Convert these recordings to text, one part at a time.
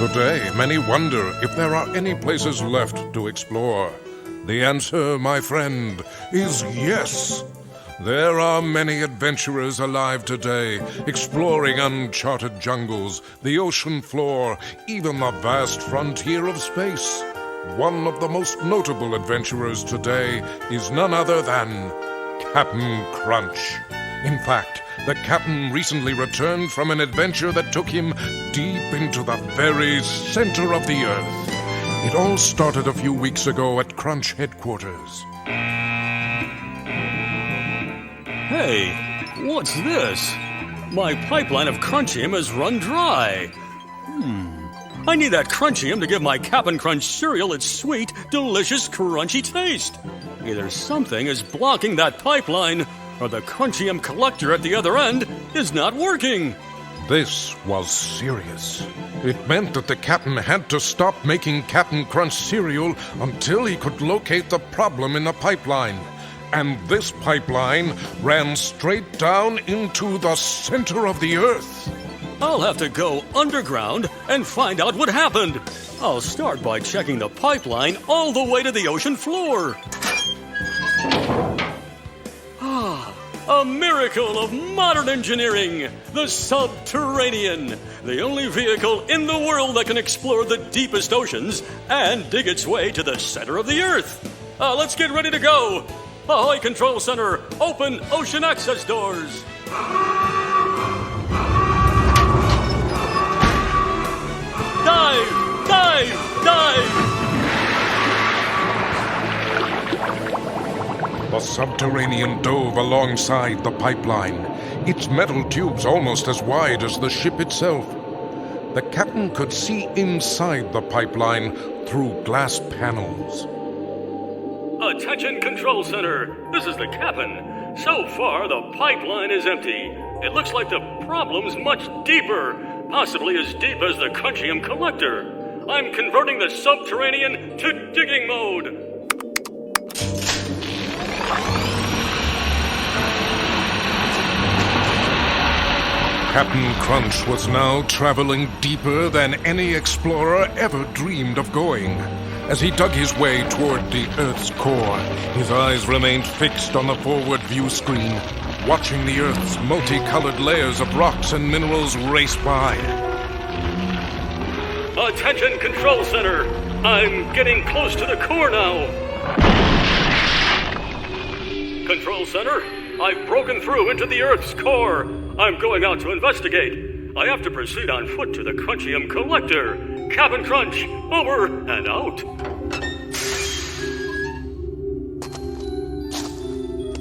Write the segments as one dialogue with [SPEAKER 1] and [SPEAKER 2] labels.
[SPEAKER 1] Today, many wonder if there are any places left to explore. The answer, my friend, is yes. There are many adventurers alive today, exploring uncharted jungles, the ocean floor, even the vast frontier of space. One of the most notable adventurers today is none other than Captain Crunch. In fact, the captain recently returned from an adventure that took him deep into the very center of the earth. It all started a few weeks ago at Crunch headquarters.
[SPEAKER 2] Hey, what's this? My pipeline of Crunchium has run dry. I need that Crunchium to give my Cap'n Crunch cereal its sweet, delicious, crunchy taste. Either something is blocking that pipeline, or the Crunchium collector at the other end is not working.
[SPEAKER 1] This was serious. It meant that the captain had to stop making Cap'n Crunch cereal until he could locate the problem in the pipeline. And this pipeline ran straight down into the center of the earth.
[SPEAKER 2] I'll have to go underground and find out what happened. I'll start by checking the pipeline all the way to the ocean floor. A miracle of modern engineering, the subterranean, the only vehicle in the world that can explore the deepest oceans and dig its way to the center of the earth. Let's get ready to go. Ahoy, Control Center, open ocean access doors. Dive, dive, dive.
[SPEAKER 1] The subterranean dove alongside the pipeline, its metal tubes almost as wide as the ship itself. The captain could see inside the pipeline through glass panels.
[SPEAKER 2] Attention, Control Center. This is the captain. So far, the pipeline is empty. It looks like the problem's much deeper, possibly as deep as the Crunchium collector. I'm converting the subterranean to digging mode.
[SPEAKER 1] Captain Crunch was now traveling deeper than any explorer ever dreamed of going. As he dug his way toward the Earth's core, his eyes remained fixed on the forward view screen, watching the Earth's multicolored layers of rocks and minerals race by.
[SPEAKER 2] Attention, Control Center! I'm getting close to the core now. Control Center, I've broken through into the Earth's core. I'm going out to investigate. I have to proceed on foot to the Crunchium collector. Cap'n Crunch, over and out.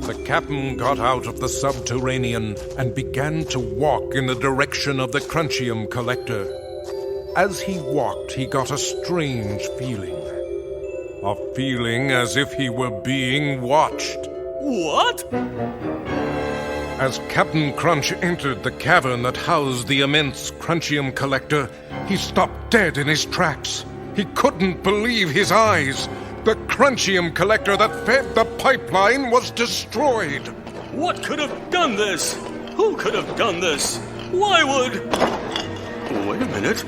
[SPEAKER 1] The captain got out of the subterranean and began to walk in the direction of the Crunchium collector. As he walked, he got a strange feeling. A feeling as if he were being watched.
[SPEAKER 2] What?
[SPEAKER 1] As Captain Crunch entered the cavern that housed the immense Crunchium collector, he stopped dead in his tracks. He couldn't believe his eyes. The Crunchium collector that fed the pipeline was destroyed.
[SPEAKER 2] What could have done this? Who could have done this? Why would... Wait a minute.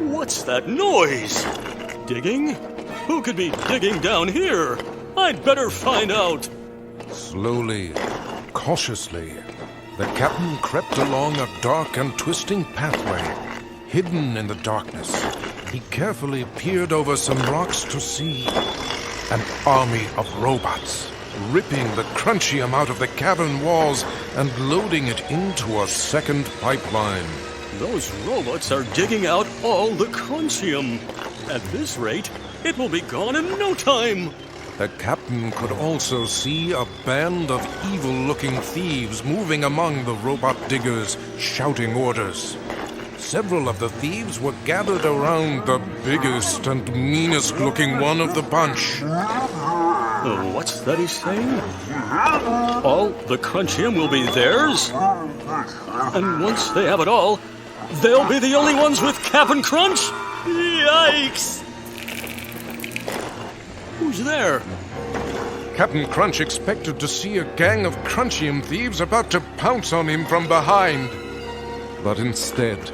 [SPEAKER 2] What's that noise? Digging? Who could be digging down here? I'd better find out.
[SPEAKER 1] Slowly, cautiously, the captain crept along a dark and twisting pathway. Hidden in the darkness, he carefully peered over some rocks to see an army of robots, ripping the Crunchium out of the cavern walls and loading it into a second pipeline.
[SPEAKER 2] Those robots are digging out all the Crunchium. At this rate, it will be gone in no time.
[SPEAKER 1] The captain could also see a band of evil-looking thieves moving among the robot diggers, shouting orders. Several of the thieves were gathered around the biggest and meanest-looking one of the bunch.
[SPEAKER 2] What's that he's saying? All the Crunchium will be theirs? And once they have it all, they'll be the only ones with Cap'n Crunch? Yikes! Who's there?
[SPEAKER 1] Captain Crunch expected to see a gang of Crunchium thieves about to pounce on him from behind. But instead,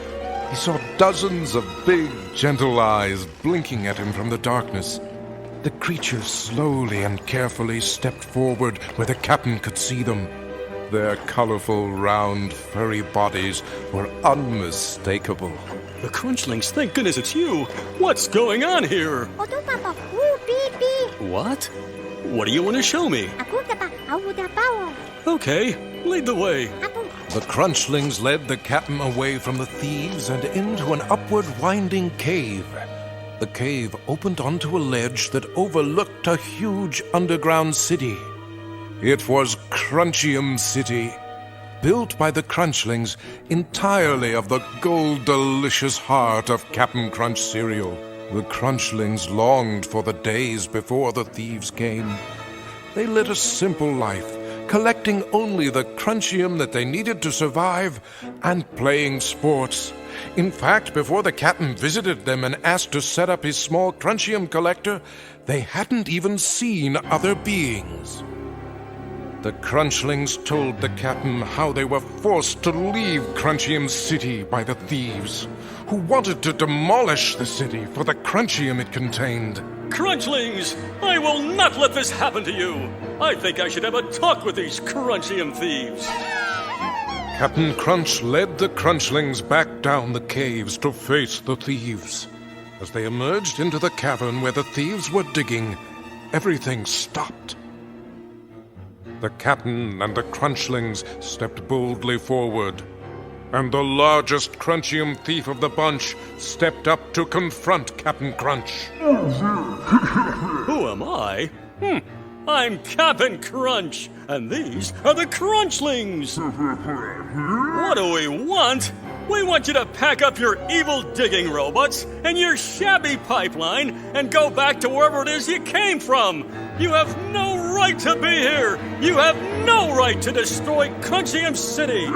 [SPEAKER 1] He saw dozens of big, gentle eyes blinking at him from the darkness. The creatures slowly and carefully stepped forward where the captain could see them. Their colorful, round, furry bodies were unmistakable.
[SPEAKER 2] The Crunchlings, thank goodness it's you. What's going on here? What? What do you want to show me? Okay, lead the way.
[SPEAKER 1] The Crunchlings led the captain away from the thieves and into an upward winding cave. The cave opened onto a ledge that overlooked a huge underground city. It was Crunchium City, built by the Crunchlings entirely of the gold-delicious heart of Cap'n Crunch cereal. The Crunchlings longed for the days before the thieves came. They led a simple life, collecting only the Crunchium that they needed to survive and playing sports. In fact, before the captain visited them and asked to set up his small Crunchium collector, they hadn't even seen other beings. The Crunchlings told the captain how they were forced to leave Crunchium City by the thieves, who wanted to demolish the city for the Crunchium it contained.
[SPEAKER 2] Crunchlings, I will not let this happen to you. I think I should have a talk with these Crunchium thieves.
[SPEAKER 1] Captain Crunch led the Crunchlings back down the caves to face the thieves. As they emerged into the cavern where the thieves were digging, everything stopped. The captain and the Crunchlings stepped boldly forward, and the largest Crunchium thief of the bunch stepped up to confront Captain Crunch.
[SPEAKER 2] Who am I? I'm Cap'n Crunch, and these are the Crunchlings. What do we want? We want you to pack up your evil digging robots and your shabby pipeline and go back to wherever it is you came from. You have no right to be here. You have no right to destroy Crunchium City.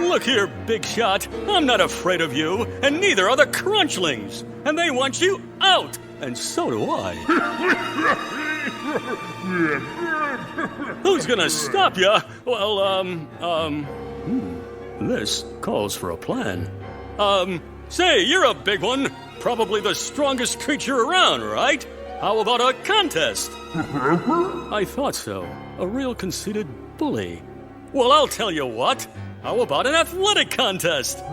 [SPEAKER 2] Look here, Big Shot. I'm not afraid of you, and neither are the Crunchlings. And they want you out, and so do I. Who's gonna stop ya? Well, this calls for a plan. Say, you're a big one. Probably the strongest creature around, right? How about a contest? I thought so. A real conceited bully. Well, I'll tell you what. How about an athletic contest?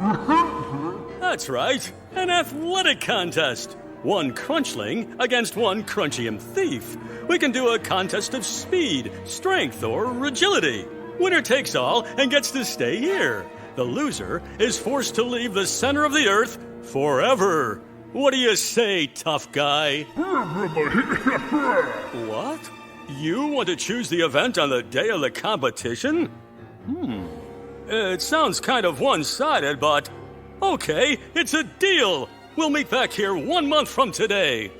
[SPEAKER 2] That's right, an athletic contest. One Crunchling against one Crunchium thief. We can do a contest of speed, strength, or agility. Winner takes all and gets to stay here. The loser is forced to leave the center of the earth forever. What do you say, tough guy? What? You want to choose the event on the day of the competition? It sounds kind of one-sided, but okay, it's a deal. We'll meet back here 1 month from today.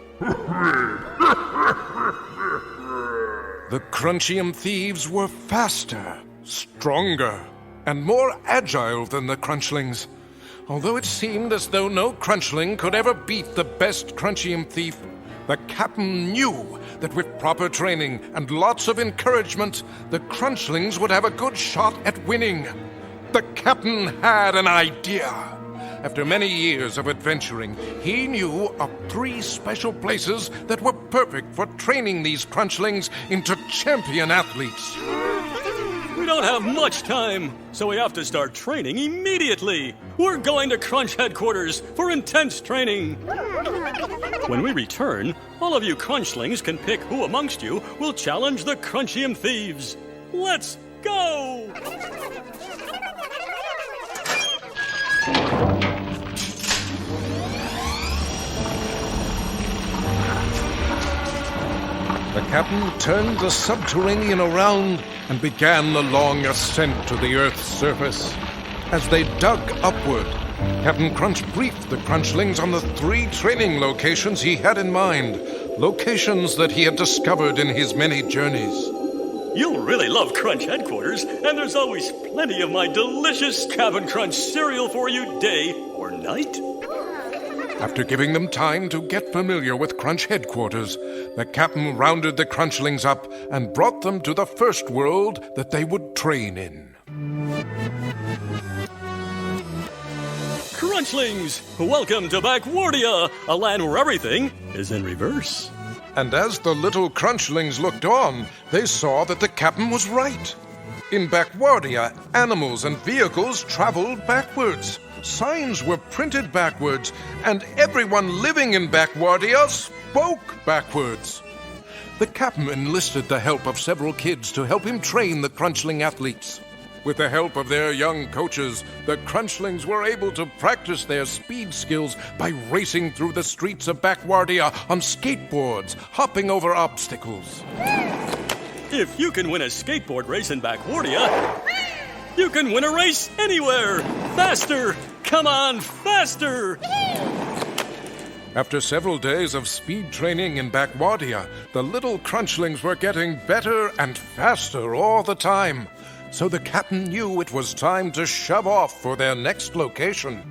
[SPEAKER 1] The Crunchium thieves were faster, stronger, and more agile than the Crunchlings. Although it seemed as though no Crunchling could ever beat the best Crunchium thief, the captain knew that with proper training and lots of encouragement, the Crunchlings would have a good shot at winning. The captain had an idea. After many years of adventuring, he knew of 3 special places that were perfect for training these Crunchlings into champion athletes.
[SPEAKER 2] We don't have much time, so we have to start training immediately. We're going to Crunch headquarters for intense training. When we return, all of you Crunchlings can pick who amongst you will challenge the Crunchium thieves. Let's go!
[SPEAKER 1] The captain turned the subterranean around and began the long ascent to the Earth's surface. As they dug upward, Captain Crunch briefed the Crunchlings on the 3 training locations he had in mind, locations that he had discovered in his many journeys.
[SPEAKER 2] You'll really love Crunch headquarters, and there's always plenty of my delicious Cap'n Crunch cereal for you day or night.
[SPEAKER 1] After giving them time to get familiar with Crunch headquarters, the captain rounded the Crunchlings up and brought them to the first world that they would train in.
[SPEAKER 2] Crunchlings! Welcome to Backwardia, a land where everything is in reverse.
[SPEAKER 1] And as the little Crunchlings looked on, they saw that the captain was right. In Backwardia, animals and vehicles traveled backwards. Signs were printed backwards, and everyone living in Backwardia spoke backwards. The captain enlisted the help of several kids to help him train the Crunchling athletes. With the help of their young coaches, the Crunchlings were able to practice their speed skills by racing through the streets of Backwardia on skateboards, hopping over obstacles.
[SPEAKER 2] If you can win a skateboard race in Backwardia, you can win a race anywhere! Faster! Come on, faster!
[SPEAKER 1] After several days of speed training in Backwardia, the little Crunchlings were getting better and faster all the time. So the captain knew it was time to shove off for their next location.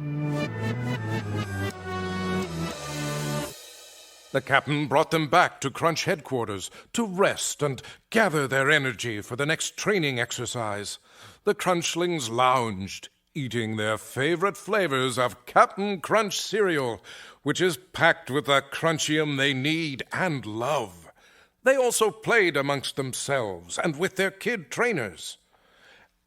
[SPEAKER 1] The captain brought them back to Crunch headquarters to rest and gather their energy for the next training exercise. The Crunchlings lounged, eating their favorite flavors of Captain Crunch cereal, which is packed with the crunchium they need and love. They also played amongst themselves and with their kid trainers.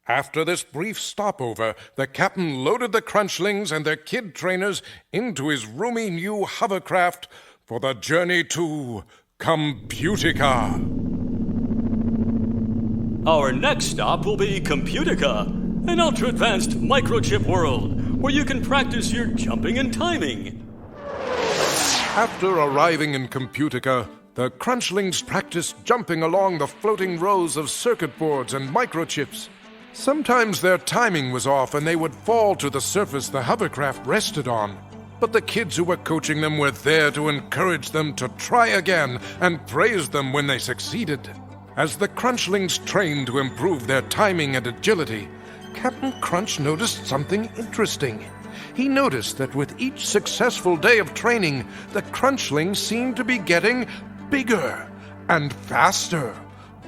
[SPEAKER 1] After this brief stopover, the captain loaded the Crunchlings and their kid trainers into his roomy new hovercraft for the journey to Computica.
[SPEAKER 2] Our next stop will be Computica, an ultra-advanced microchip world where you can practice your jumping and timing.
[SPEAKER 1] After arriving in Computica, the Crunchlings practiced jumping along the floating rows of circuit boards and microchips. Sometimes their timing was off and they would fall to the surface the hovercraft rested on. But the kids who were coaching them were there to encourage them to try again and praise them when they succeeded. As the Crunchlings trained to improve their timing and agility, Captain Crunch noticed something interesting. He noticed that with each successful day of training, the Crunchlings seemed to be getting bigger and faster,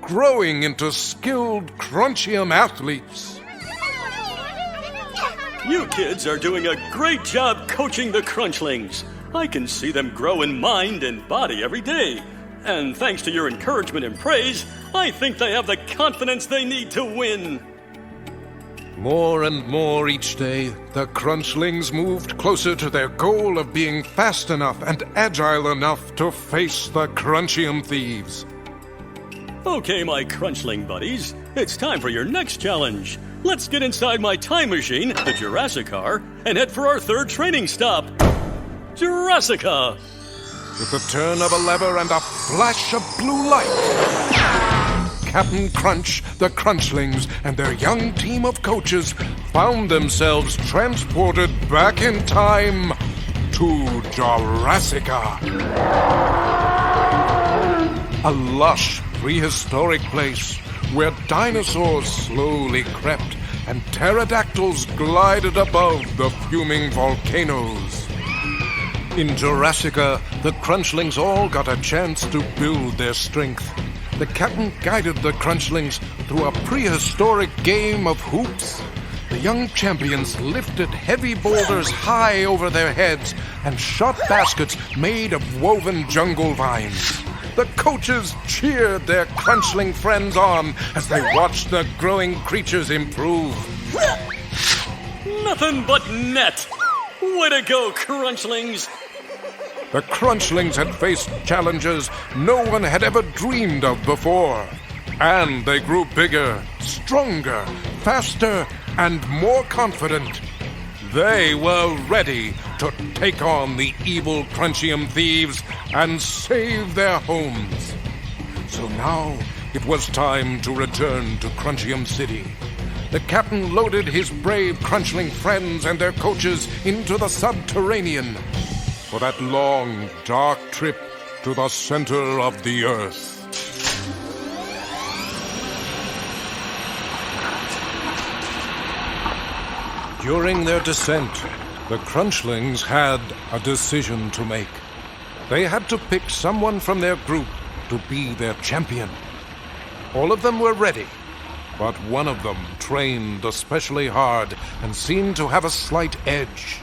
[SPEAKER 1] growing into skilled Crunchium athletes.
[SPEAKER 2] You kids are doing a great job coaching the Crunchlings. I can see them grow in mind and body every day. And thanks to your encouragement and praise, I think they have the confidence they need to win.
[SPEAKER 1] More and more each day, the Crunchlings moved closer to their goal of being fast enough and agile enough to face the Crunchium thieves.
[SPEAKER 2] Okay, my Crunchling buddies, it's time for your next challenge. Let's get inside my time machine, the Jurassic car, and head for our third training stop, Jurassica.
[SPEAKER 1] With the turn of a lever and a flash of blue light, Captain Crunch, the Crunchlings, and their young team of coaches found themselves transported back in time to Jurassica. A lush, prehistoric place where dinosaurs slowly crept and pterodactyls glided above the fuming volcanoes. In Jurassica, the Crunchlings all got a chance to build their strength. The captain guided the Crunchlings through a prehistoric game of hoops. The young champions lifted heavy boulders high over their heads and shot baskets made of woven jungle vines. The coaches cheered their Crunchling friends on as they watched the growing creatures improve.
[SPEAKER 2] Nothing but net! Way to go, Crunchlings!
[SPEAKER 1] The Crunchlings had faced challenges no one had ever dreamed of before. And they grew bigger, stronger, faster, and more confident. They were ready to take on the evil Crunchium thieves and save their homes. So now it was time to return to Crunchium City. The captain loaded his brave Crunchling friends and their coaches into the subterranean for that long, dark trip to the center of the earth. During their descent, the Crunchlings had a decision to make. They had to pick someone from their group to be their champion. All of them were ready, but one of them trained especially hard and seemed to have a slight edge.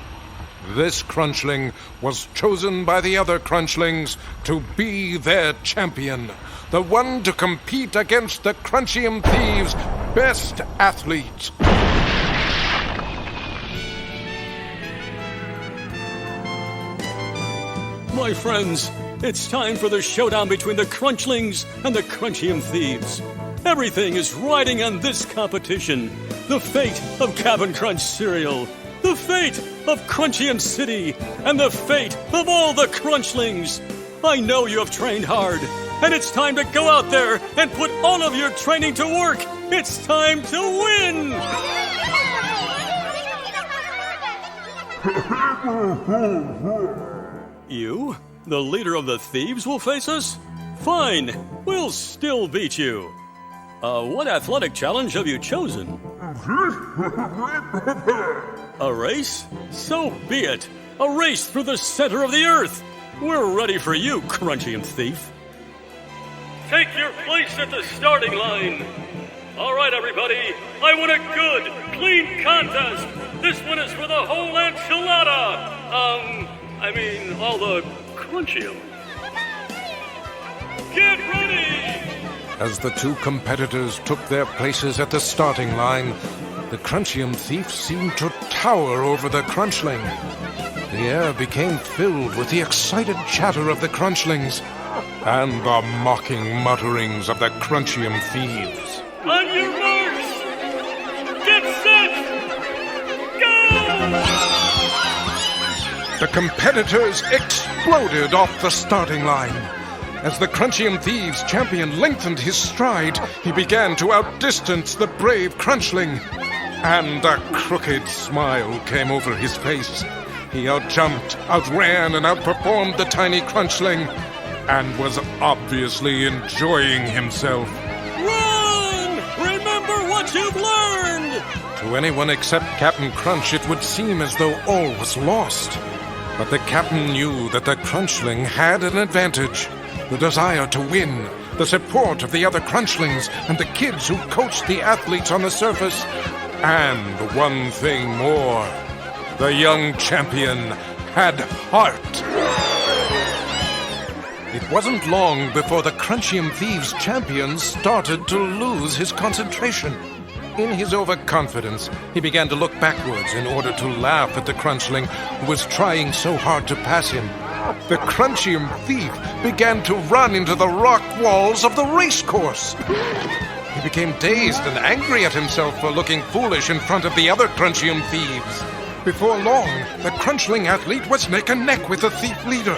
[SPEAKER 1] This Crunchling was chosen by the other Crunchlings to be their champion, the one to compete against the Crunchium Thieves' best athlete.
[SPEAKER 2] My friends, it's time for the showdown between the Crunchlings and the Crunchium Thieves. Everything is riding on this competition. The fate of Cap'n Crunch cereal, the fate of Crunchium City, and the fate of all the Crunchlings. I know you have trained hard, and it's time to go out there and put all of your training to work. It's time to win! You, the leader of the thieves, will face us? Fine, we'll still beat you. What athletic challenge have you chosen? A race? So be it. A race through the center of the earth. We're ready for you, Crunchium Thief. Take your place at the starting line. All right, everybody. I want a good, clean contest. This one is for the whole enchilada. All the Crunchium. Get ready!
[SPEAKER 1] As the two competitors took their places at the starting line, the Crunchium Thief seemed to tower over the Crunchling. The air became filled with the excited chatter of the Crunchlings and the mocking mutterings of the Crunchium Thieves.
[SPEAKER 2] On your marks! Get set! Go!
[SPEAKER 1] The competitors exploded off the starting line. As the Crunchium Thieves' champion lengthened his stride, he began to outdistance the brave Crunchling. And a crooked smile came over his face. He outjumped, outran, and outperformed the tiny Crunchling, and was obviously enjoying himself.
[SPEAKER 2] Run! Remember what you've learned!
[SPEAKER 1] To anyone except Captain Crunch, it would seem as though all was lost. But the captain knew that the Crunchling had an advantage. The desire to win, the support of the other Crunchlings, and the kids who coached the athletes on the surface. And one thing more. The young champion had heart. It wasn't long before the Crunchium Thieves' champion started to lose his concentration. In his overconfidence, he began to look backwards in order to laugh at the Crunchling who was trying so hard to pass him. The Crunchium Thief began to run into the rock walls of the racecourse. He became dazed and angry at himself for looking foolish in front of the other Crunchium Thieves. Before long, the Crunchling athlete was neck and neck with the thief leader.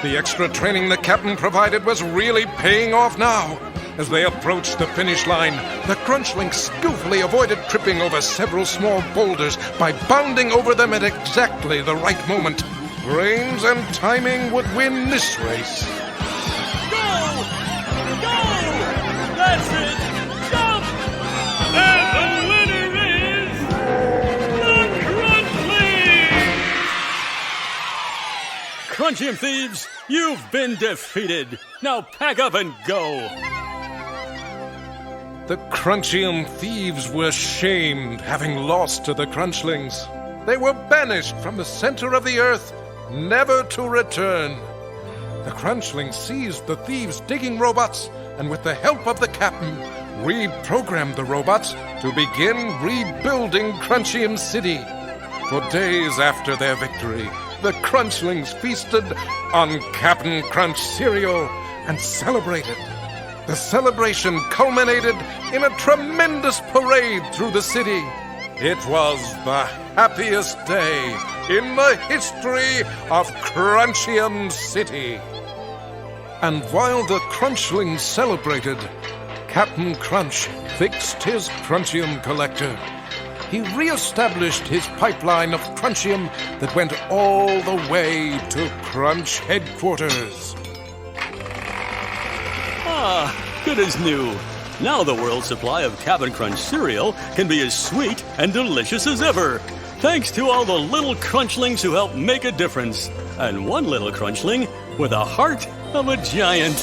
[SPEAKER 1] The extra training the captain provided was really paying off now. As they approached the finish line, the Crunchling skillfully avoided tripping over several small boulders by bounding over them at exactly the right moment. Brains and timing would win this race.
[SPEAKER 2] Go! Go! That's it! Jump! And the winner is the Crunchling! Crunchium Thieves, you've been defeated. Now pack up and go.
[SPEAKER 1] The Crunchium Thieves were shamed, having lost to the Crunchlings. They were banished from the center of the earth, never to return. The Crunchling seized the thieves' digging robots and, with the help of the captain, reprogrammed the robots to begin rebuilding Crunchium City. For days after their victory, the Crunchlings feasted on Cap'n Crunch cereal and celebrated. The celebration culminated in a tremendous parade through the city. It was the happiest day in the history of Crunchium City. And while the Crunchlings celebrated, Captain Crunch fixed his Crunchium collector. He re-established his pipeline of Crunchium that went all the way to Crunch headquarters.
[SPEAKER 2] Good as new. Now the world's supply of Cap'n Crunch cereal can be as sweet and delicious as ever. Thanks to all the little Crunchlings who help make a difference. And one little Crunchling with a heart of a giant.